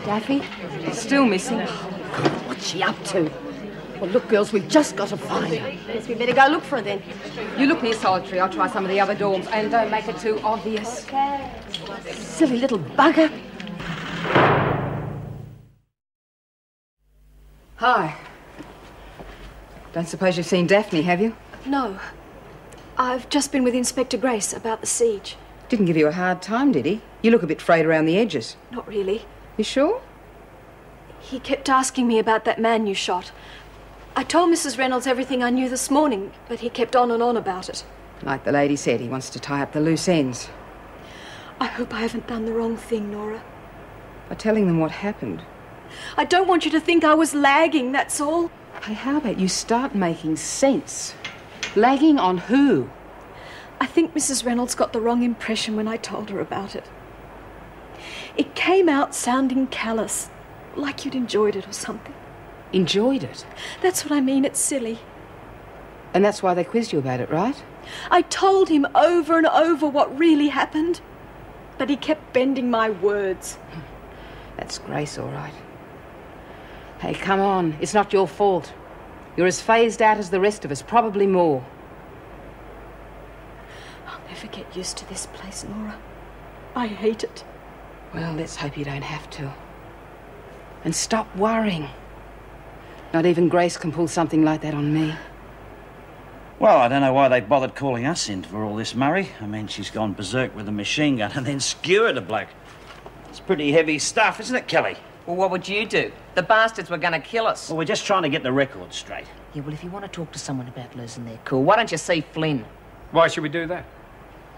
Daffy? Still missing. What's she up to? Well, look, girls, we've just got to find her. Guess we better go look for her then. You look near Solitary. I'll try some of the other dorms. And don't make it too obvious. Okay. Silly little bugger. Hi. Don't suppose you've seen Daphne, have you? No. I've just been with Inspector Grace about the siege. Didn't give you a hard time, did he? You look a bit frayed around the edges. Not really. You sure? He kept asking me about that man you shot. I told Mrs. Reynolds everything I knew this morning, but he kept on and on about it. Like the lady said, he wants to tie up the loose ends. I hope I haven't done the wrong thing, Nora. By telling them what happened. I don't want you to think I was lagging, that's all. Hey, how about you start making sense? Lagging on who? I think Mrs. Reynolds got the wrong impression when I told her about it. It came out sounding callous, like you'd enjoyed it or something. Enjoyed it? That's what I mean, it's silly. And that's why they quizzed you about it, right? I told him over and over what really happened, but he kept bending my words. That's Grace, all right. Hey, come on. It's not your fault. You're as phased out as the rest of us, probably more. I'll never get used to this place, Nora. I hate it. Well, let's hope you don't have to. And stop worrying. Not even Grace can pull something like that on me. Well, I don't know why they bothered calling us in for all this, Murray. I mean, she's gone berserk with a machine gun and then skewered a bloke. It's pretty heavy stuff, isn't it, Kelly? Well, what would you do? The bastards were going to kill us. Well, we're just trying to get the record straight. Yeah, well, if you want to talk to someone about losing their cool, why don't you see Flynn? Why should we do that?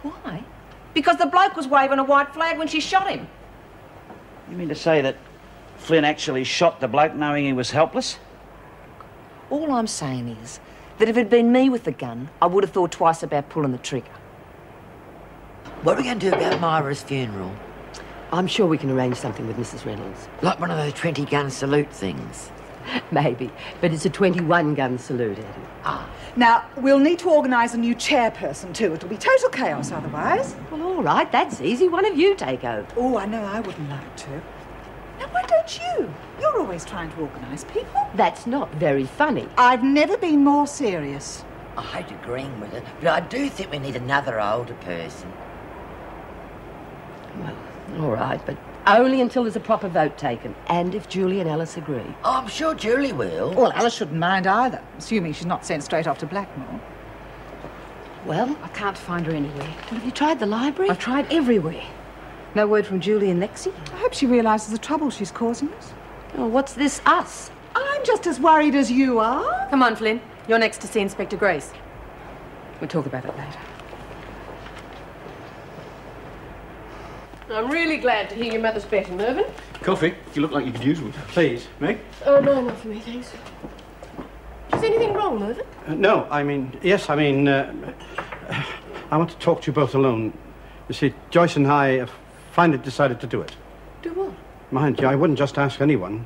Why? Because the bloke was waving a white flag when she shot him. You mean to say that Flynn actually shot the bloke knowing he was helpless? All I'm saying is that if it had been me with the gun, I would have thought twice about pulling the trigger. What are we going to do about Myra's funeral? I'm sure we can arrange something with Mrs. Reynolds. Like one of those 20-gun salute things? Maybe, but it's a 21-gun salute, Eddie. Ah. Now, we'll need to organise a new chairperson, too. It'll be total chaos otherwise. Well, all right, that's easy. One of you take over. Oh, I know I wouldn't like to. Now, why don't you? You're always trying to organise people. That's not very funny. I've never been more serious. I hate agreeing with it, but I do think we need another older person. Well, all right, but only until there's a proper vote taken, and if Julie and Alice agree. Oh, I'm sure Julie will. Well, Alice shouldn't mind either, assuming she's not sent straight off to Blackmore. Well, I can't find her anywhere. Well, have you tried the library? I've tried everywhere. No word from Julie and Lexi? I hope she realises the trouble she's causing us. Oh, what's this, us? I'm just as worried as you are. Come on, Flynn. You're next to see Inspector Grace. We'll talk about it later. I'm really glad to hear your mother's better, Mervyn. Coffee? You look like you could use one. Please, Meg? Oh, no, not for me, thanks. Is anything wrong, Mervyn? No, I mean, yes, I mean, I want to talk to you both alone. You see, Joyce and I have finally decided to do it. Do what? Mind you, I wouldn't just ask anyone.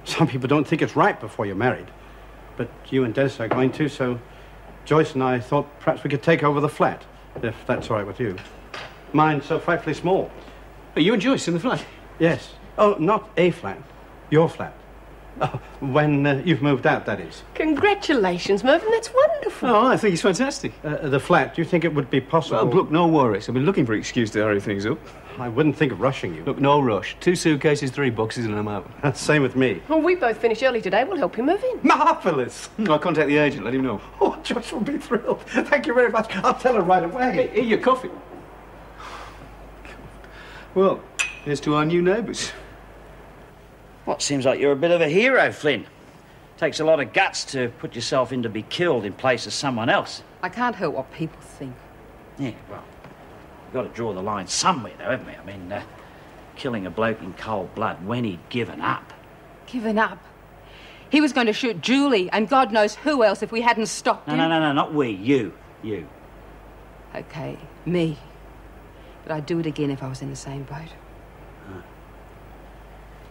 Some people don't think it's right before you're married. But you and Des are going to, so Joyce and I thought perhaps we could take over the flat, if that's all right with you. Mine's so frightfully small. Are you and Joyce in the flat? Yes. Oh, not a flat. Your flat. Oh, when you've moved out, that is. Congratulations, Mervyn. That's wonderful. Oh, I think it's fantastic. The flat, do you think it would be possible? Well, look, no worries. I've been looking for an excuse to hurry things up. I wouldn't think of rushing you. Look, no rush. 2 suitcases, 3 boxes, and I'm out. That's the same with me. Well, we both finished early today. We'll help you move in. Marvellous. I'll contact the agent, let him know. Oh, Joyce will be thrilled. Thank you very much. I'll tell her right away. Here, your coffee. Well, here's to our new neighbours. What, seems like you're a bit of a hero, Flynn. Takes a lot of guts to put yourself in to be killed in place of someone else. I can't help what people think. Yeah, well, we've got to draw the line somewhere, though, haven't we? I mean, killing a bloke in cold blood when he'd given up. Given up? He was going to shoot Julie and God knows who else if we hadn't stopped him. No, not we. You. Okay, me. But I'd do it again if I was in the same boat.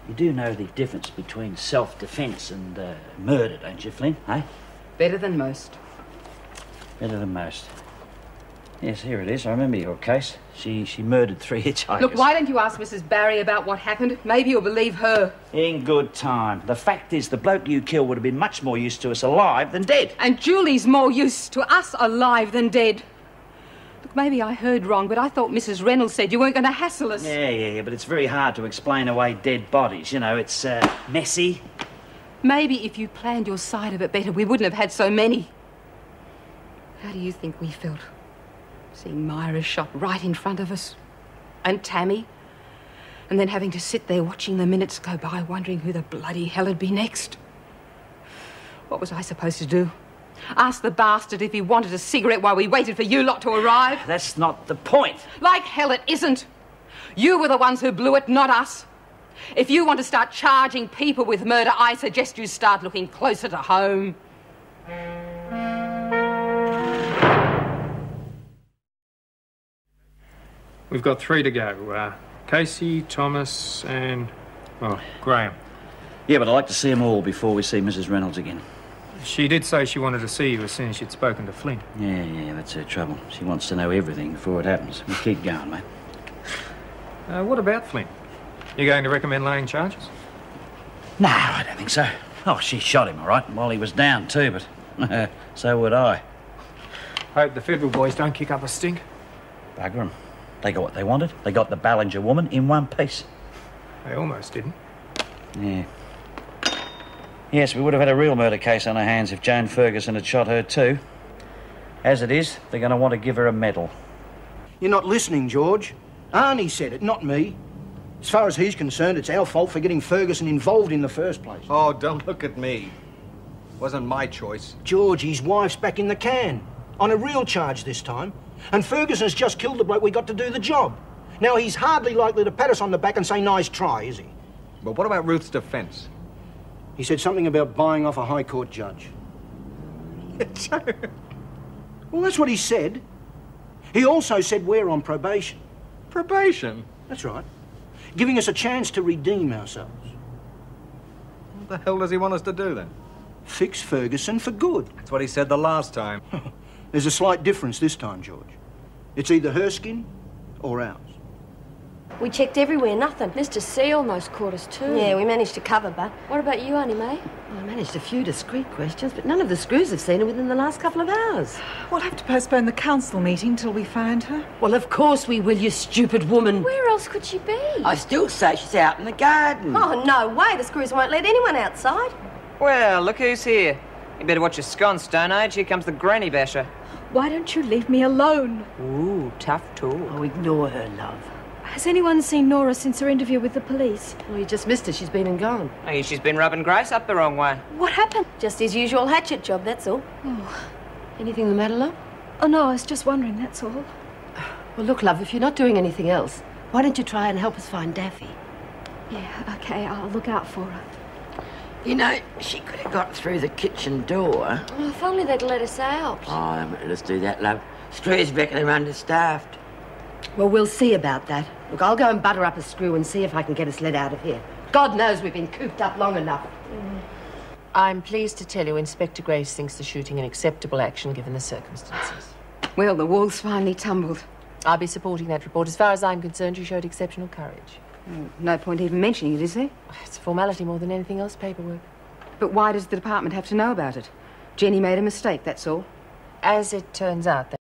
You do know the difference between self-defence and murder, don't you, Flynn, eh? Better than most. Better than most. Yes, here it is. I remember your case. She murdered 3 hitchhikers. Look, why don't you ask Mrs. Barry about what happened? Maybe you'll believe her. In good time. The fact is, the bloke you killed would have been much more use to us alive than dead. And Julie's more use to us alive than dead. Look, maybe I heard wrong, but I thought Mrs. Reynolds said you weren't going to hassle us. Yeah, but it's very hard to explain away dead bodies. You know, it's messy. Maybe if you planned your side of it better, we wouldn't have had so many. How do you think we felt? Seeing Myra shot right in front of us. And Tammy. And then having to sit there watching the minutes go by, wondering who the bloody hell would be next. What was I supposed to do? Ask the bastard if he wanted a cigarette while we waited for you lot to arrive? That's not the point. Like hell it isn't. You were the ones who blew it, not us. If you want to start charging people with murder, I suggest you start looking closer to home. We've got 3 to go. Casey, Thomas and, Graham. Yeah, but I'd like to see them all before we see Mrs. Reynolds again. She did say she wanted to see you as soon as she'd spoken to Flynn. Yeah, that's her trouble. She wants to know everything before it happens. We keep going, mate. What about Flynn? You going to recommend laying charges? No, I don't think so. Oh, she shot him, all right, while he was down too, but so would I. Hope the Federal boys don't kick up a stink. Bugger them. They got what they wanted. They got the Ballinger woman in one piece. They almost didn't. Yeah. Yes, we would have had a real murder case on our hands if Joan Ferguson had shot her too. As it is, they're going to want to give her a medal. You're not listening, George. Arnie said it, not me. As far as he's concerned, it's our fault for getting Ferguson involved in the first place. Oh, don't look at me. Wasn't my choice. George, his wife's back in the can. On a real charge this time. And Ferguson's just killed the bloke we got to do the job. Now, he's hardly likely to pat us on the back and say, nice try, is he? But what about Ruth's defence? He said something about buying off a High Court judge. Well, that's what he said. He also said we're on probation. Probation? That's right. Giving us a chance to redeem ourselves. What the hell does he want us to do, then? Fix Ferguson for good. That's what he said the last time. There's a slight difference this time, George. It's either her skin or ours. We checked everywhere, nothing. Mr. C almost caught us too. Yeah, we managed to cover, but what about you, Annie Mae? I managed a few discreet questions, but none of the screws have seen her within the last couple of hours. We'll have to postpone the council meeting till we find her. Well, of course we will, you stupid woman. Where else could she be? I still say she's out in the garden. Oh, no way. The screws won't let anyone outside. Well, look who's here. You better watch your scones, Stone Age. Here comes the granny basher. Why don't you leave me alone? Ooh, tough talk. Oh, ignore her, love. Has anyone seen Nora since her interview with the police? Well, you just missed her. She's been and gone. Hey, she's been rubbing Grace up the wrong way. What happened? Just his usual hatchet job, that's all. Oh, anything the matter, love? Oh, no, I was just wondering, that's all. Well, look, love, if you're not doing anything else, why don't you try and help us find Daffy? Yeah, OK, I'll look out for her. You know, she could have got through the kitchen door. Well, if only they'd let us out. Oh, they won't let us do that, love. Screws reckon they're understaffed. Well, we'll see about that. Look, I'll go and butter up a screw and see if I can get us let out of here. God knows we've been cooped up long enough. I'm pleased to tell you Inspector Grace thinks the shooting an acceptable action given the circumstances. Well, the wall's finally tumbled. I'll be supporting that report. As far as I'm concerned, you showed exceptional courage. No point even mentioning it, is there? It's a formality more than anything else, paperwork. But why does the department have to know about it? Jenny made a mistake, that's all. As it turns out,